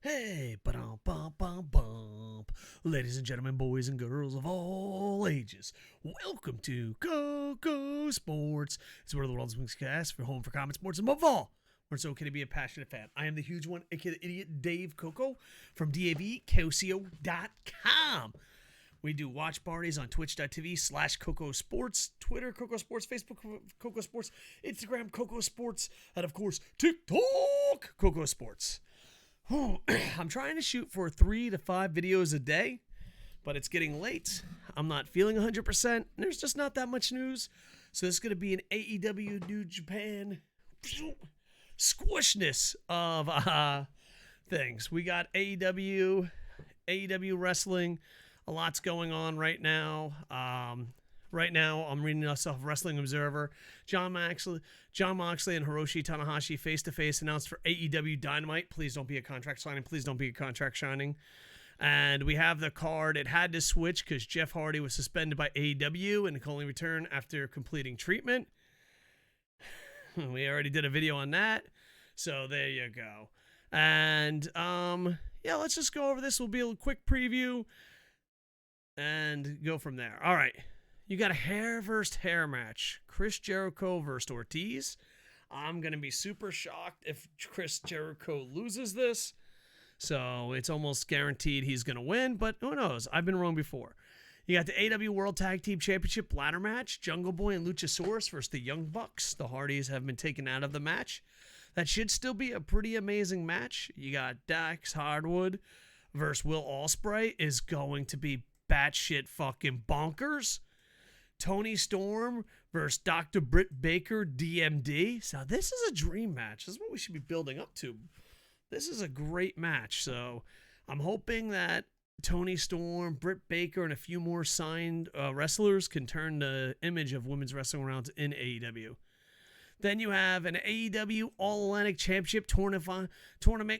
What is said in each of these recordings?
Hey, ba-dum-bum-bum-bum. Ladies and gentlemen, boys and girls of all ages, welcome to KocoSports. It's where the world's biggest cast for home for common sports and above all, where it's okay to be a passionate fan. I am the huge one, aka the idiot Dave Koco from DAVCoco.com. We do watch parties on twitch.tv/KocoSports, Twitter, KocoSports, Facebook, KocoSports, Instagram, KocoSports, and of course, TikTok, KocoSports. I'm trying to shoot for 3 to 5 videos a day, but it's getting late. I'm not feeling 100%. There's just not that much news. So this is going to be an AEW New Japan squishness of things. We got AEW wrestling. A lot's going on right now. Right now, I'm reading us off Wrestling Observer. John Moxley and Hirooki Tanahashi face-to-face announced for AEW Dynamite. Please don't be a contract signing. Please don't be a contract signing. And we have the card. It had to switch because Jeff Hardy was suspended by AEW and can only return after completing treatment. We already did a video on that. So there you go. And, yeah, let's just go over this. Will be a quick preview and go from there. All right. You got a hair versus hair match. Chris Jericho versus Ortiz. I'm going to be super shocked if Chris Jericho loses this. So it's almost guaranteed he's going to win, but who knows? I've been wrong before. You got the AEW World Tag Team Championship ladder match. Jungle Boy and Luchasaurus versus the Young Bucks. The Hardys have been taken out of the match. That should still be a pretty amazing match. You got Dax Harwood versus Will Ospreay is going to be batshit fucking bonkers. Tony Storm versus Dr. Britt Baker, DMD. So this is a dream match. This is what we should be building up to. This is a great match. So I'm hoping that Tony Storm, Britt Baker, and a few more signed wrestlers can turn the image of women's wrestling around in AEW. Then you have an AEW All-Atlantic Championship tournament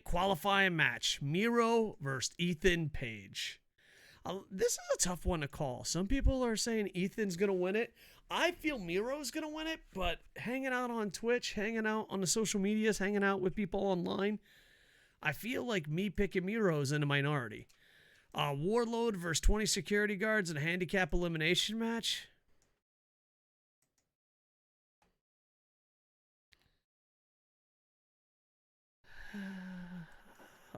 qualifying match. Miro versus Ethan Page. This is a tough one to call. Some people are saying Ethan's going to win it. I feel Miro's going to win it, but hanging out on Twitch, hanging out on the social medias, hanging out with people online, I feel like me picking Miro's in the minority. Warlord versus 20 security guards in a handicap elimination match.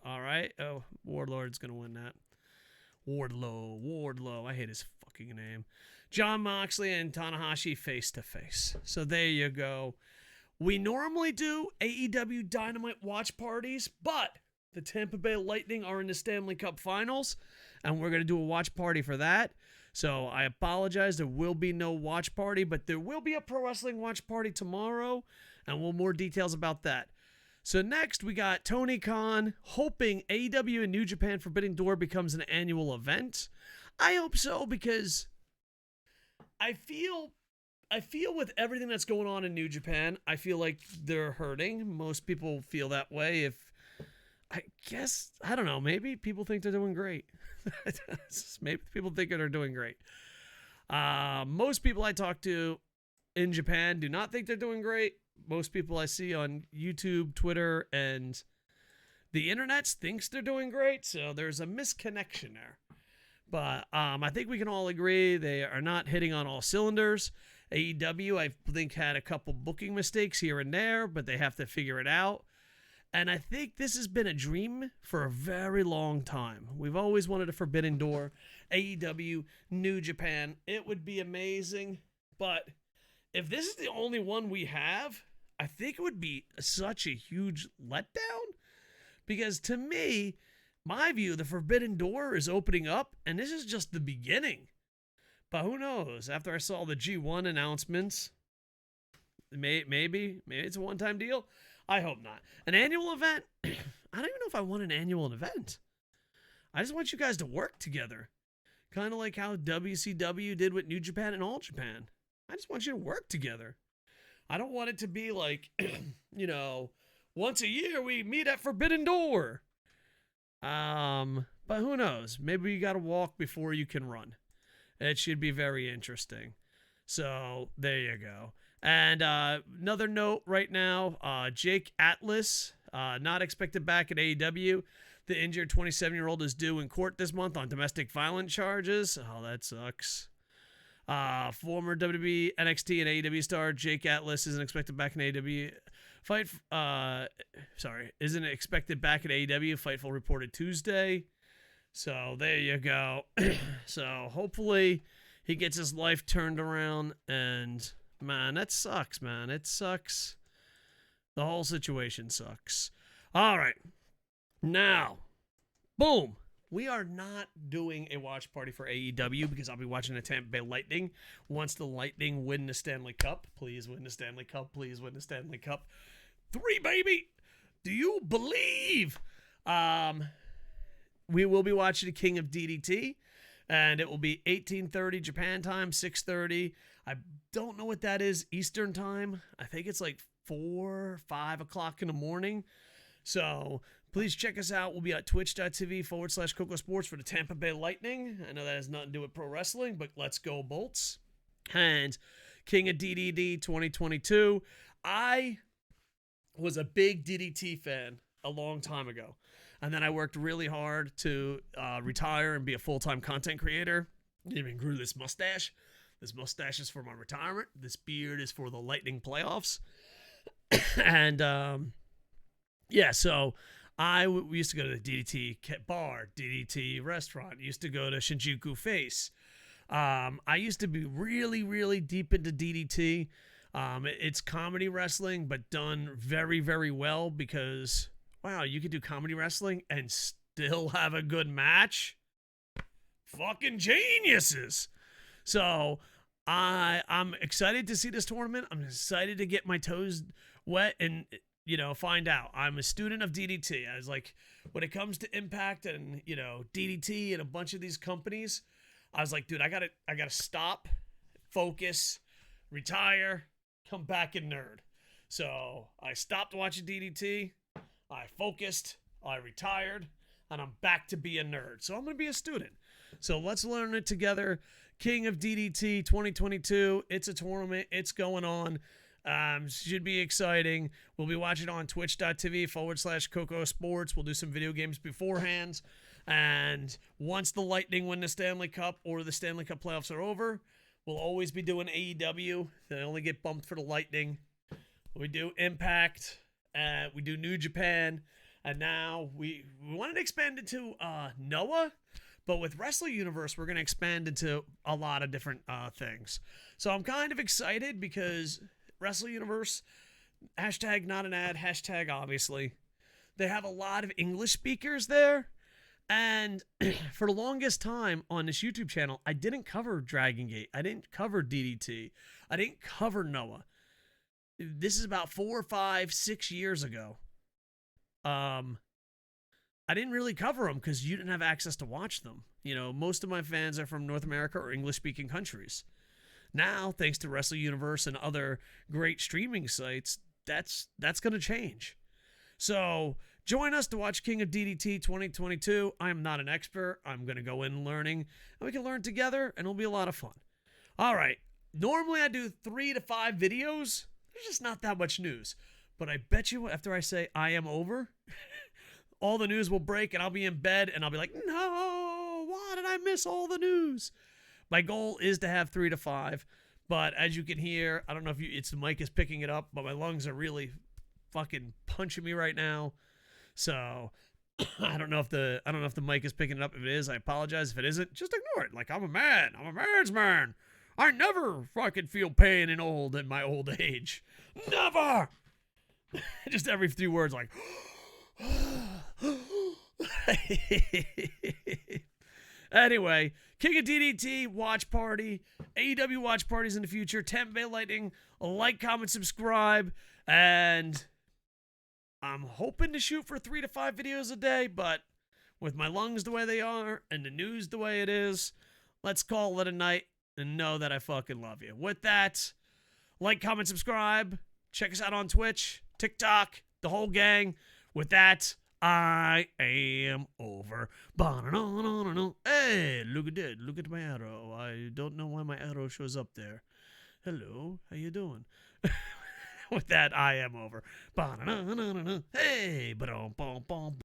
All right. Oh, Warlord's going to win that. Wardlow. I hate his fucking name. John Moxley and Tanahashi face-to-face. So there you go. We normally do AEW Dynamite watch parties, but the Tampa Bay Lightning are in the Stanley Cup Finals, and we're going to do a watch party for that. So I apologize. There will be no watch party, but there will be a pro wrestling watch party tomorrow, and we'll more details about that. So next, we got Tony Khan hoping AEW and New Japan Forbidden Door becomes an annual event. I hope so because I feel with everything that's going on in New Japan, I feel like they're hurting. Most people feel that way. I don't know, maybe people think they're doing great. Maybe people think they're doing great. Most people I talk to in Japan do not think they're doing great. Most people I see on YouTube, Twitter, and the internet thinks they're doing great, so there's a misconnection there. But I think we can all agree they are not hitting on all cylinders. AEW, I think, had a couple booking mistakes here and there, but they have to figure it out. And I think this has been a dream for a very long time. We've always wanted a Forbidden Door, AEW, New Japan. It would be amazing, but if this is the only one we have, I think it would be such a huge letdown. Because to me, my view, the Forbidden Door is opening up, and this is just the beginning. But who knows? After I saw the G1 announcements, maybe it's a one-time deal. I hope not. An annual event? I don't even know if I want an annual event. I just want you guys to work together. Kind of like how WCW did with New Japan and All Japan. I just want you to work together. I don't want it to be like, once a year we meet at Forbidden Door. But who knows? Maybe you got to walk before you can run. It should be very interesting. So there you go. And another note right now, Jake Atlas Not expected back at AEW. The injured 27-year-old is due in court this month on domestic violence charges. Oh, that sucks. Former WWE, NXT, and AEW star Jake Atlas isn't expected back in AEW. Isn't expected back at AEW. Fightful reported Tuesday. So there you go. So hopefully he gets his life turned around. And man, that sucks, man. It sucks. The whole situation sucks. All right. Now, boom. We are not doing a watch party for AEW because I'll be watching the Tampa Bay Lightning. Once the Lightning win the Stanley Cup, please win the Stanley Cup. Please win the Stanley Cup. 3, baby. Do you believe? We will be watching the King of DDT, and it will be 18:30 Japan time, 6:30. I don't know what that is Eastern time. I think it's like 4, 5 o'clock in the morning. So please check us out. We'll be at twitch.tv/KocoSports for the Tampa Bay Lightning. I know that has nothing to do with pro wrestling, but let's go Bolts. And King of DDT 2022. I was a big DDT fan a long time ago. And then I worked really hard to retire and be a full-time content creator. Even grew this mustache. This mustache is for my retirement. This beard is for the Lightning playoffs. And yeah, so we used to go to the DDT bar, DDT restaurant. Used to go to Shinjuku Face. I used to be really, really deep into DDT. It's comedy wrestling, but done very, very well because, wow, you could do comedy wrestling and still have a good match? Fucking geniuses. So I'm excited to see this tournament. I'm excited to get my toes wet and, find out. I'm a student of DDT. I was like, when it comes to Impact and, DDT and a bunch of these companies, I was like, dude, I gotta stop, focus, retire, come back and nerd. So I stopped watching DDT. I focused, I retired, and I'm back to be a nerd. So I'm going to be a student. So let's learn it together. King of DDT 2022. It's a tournament. It's going on. Should be exciting. We'll be watching on twitch.tv/KocoSports. We'll do some video games beforehand. And once the Lightning win the Stanley Cup or the Stanley Cup playoffs are over, we'll always be doing AEW. They only get bumped for the Lightning. We do Impact. We do New Japan, and now we wanted to expand into Noah, but with Wrestle Universe, we're going to expand into a lot of different things. So I'm kind of excited because Wrestle Universe, hashtag not an ad, hashtag obviously, they have a lot of English speakers there, and for the longest time on this YouTube channel, I didn't cover Dragon Gate, I didn't cover DDT, I didn't cover Noah. This is about 4, 5, 6 years ago. I didn't really cover them because you didn't have access to watch them. Most of my fans are from North America or English-speaking countries. Now, thanks to Wrestle Universe and other great streaming sites, that's going to change. So join us to watch King of DDT 2022. I am not an expert. I'm going to go in learning, and we can learn together, and it'll be a lot of fun. All right. Normally, I do 3 to 5 videos. There's just not that much news. But I bet you after I say I am over, all the news will break and I'll be in bed and I'll be like, no, why did I miss all the news? My goal is to have 3 to 5. But as you can hear, I don't know if it's the mic is picking it up, but my lungs are really fucking punching me right now. So I don't know if the mic is picking it up. If it is, I apologize. If it isn't, just ignore it. Like, I'm a man. I'm a man's man. I never fucking feel pain in my old age. Never! Just every few words like... Anyway, King of DDT, watch party, AEW watch parties in the future, Tampa Bay Lightning, like, comment, subscribe, and I'm hoping to shoot for 3 to 5 videos a day, but with my lungs the way they are and the news the way it is, let's call it a night. And know that I fucking love you. With that, like, comment, subscribe. Check us out on Twitch, TikTok, the whole gang. With that, I am over. Hey, look at that. Look at my arrow. I don't know why my arrow shows up there. Hello, how you doing? with that, I am over. Hey, ba-dum, bum, bum.